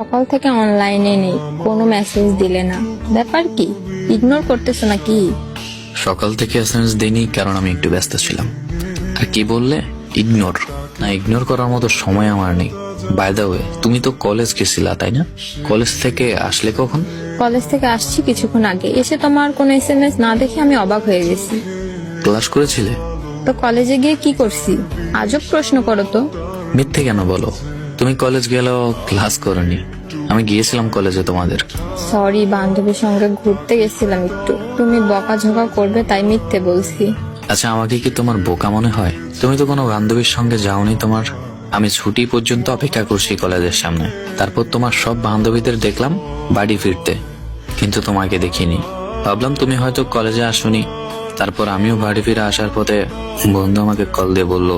সকাল থেকে অনলাইনে নেই, কোনো মেসেজ দিলে না, ব্যাপার কি? ইগনোর করতেছো নাকি? সকাল থেকে এসএমএস দিইনি কারণ আমি একটু ব্যস্ত ছিলাম। আর কি বললে? ইগনোর না, ইগনোর করার মতো সময় আমার নেই। বাই দ্য ওয়ে, তুমি তো কলেজ গেছিলা তাই না? কলেজ থেকে আসলে কখন? কলেজ থেকে আসছি কিছুক্ষণ আগে। এসে তোমার কোনো এসএমএস না দেখে আমি অবাক হয়ে গেছি। ক্লাস করেছিলে? তো কলেজে গিয়ে কি করছি? আজব প্রশ্ন করো তো। মিথ্যে কেন বলো? তুমি কলেজ গেলেও ক্লাস করনি। আমি গিয়েছিলাম কলেজে তোমাদের। সরি, বান্ধবীর সঙ্গে ঘুরতে গেছিলাম একটু। তুমি বকাঝকা করবে তাই মিথ্যে বলছি। আচ্ছা, আমাকে কি তোমার বোকা মনে হয়? তুমি তো কোনো বান্ধবীর সঙ্গে যাওনি তোমার। আমি ছুটি পর্যন্ত অপেক্ষা করছি কলেজের সামনে। তারপর তোমার সব বান্ধবীদের দেখলাম বাড়ি ফিরতে, কিন্তু তোমাকে দেখিনি। ভাবলাম তুমি হয়তো কলেজে আসোনি। তারপর আমিও বাড়ি ফিরে আসার পথে বন্ধু আমাকে কল দিয়ে বললো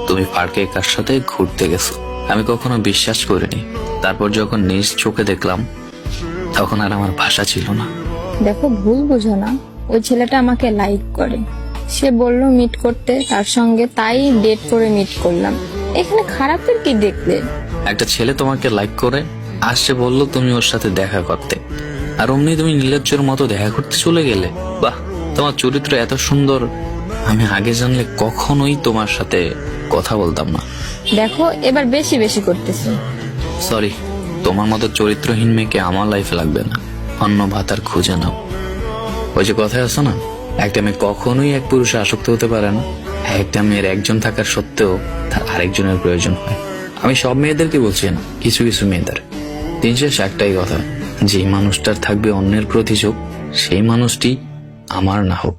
তুমি পার্কে কার সাথে ঘুরতে গেছো। আমি কখনো বিশ্বাস করিনি। তারপর যখন নিজ চোখে দেখলাম তখন আর আমার ভাষা ছিল না। দেখো, ভুল বুঝো না, ওই ছেলেটা আমাকে লাইক করে। সে বলল মিট করতে তার সঙ্গে, তাই ডেট করে মিট করলাম। এখানে খারাপের কি দেখলে? একটা ছেলে তোমাকে লাইক করে আসছে, বললো তুমি ওর সাথে দেখা করতে, আর অমনি তুমি নির্লজ্জের মতো দেখা করতে চলে গেলে। বাহ, তোমার চরিত্র এত সুন্দর। আমি আগে জানলে কখনোই তোমার সাথে কথা বলতাম না। দেখো, এবার বেশি বেশি করতেছে। সরি, তোমার মতো চরিত্রহীন মেয়েকে আমার লাইফে লাগবে না। অন্য ভাতার খুঁজে নাও। ওই যে কথায় আছে না, একটা মেয়ে কখনোই এক পুরুষে আসক্ত হতে পারে না। একটা মেয়ের একজন থাকার সত্ত্বেও তার আরেকজনের প্রয়োজন হয়। আমি সব মেয়েদেরকে বলছি না, কিছু কিছু মেয়েদের। দিন শেষ একটাই কথা, যে মানুষটার থাকবে অন্যের প্রতি ঝোঁক, সেই মানুষটি আমার না হোক।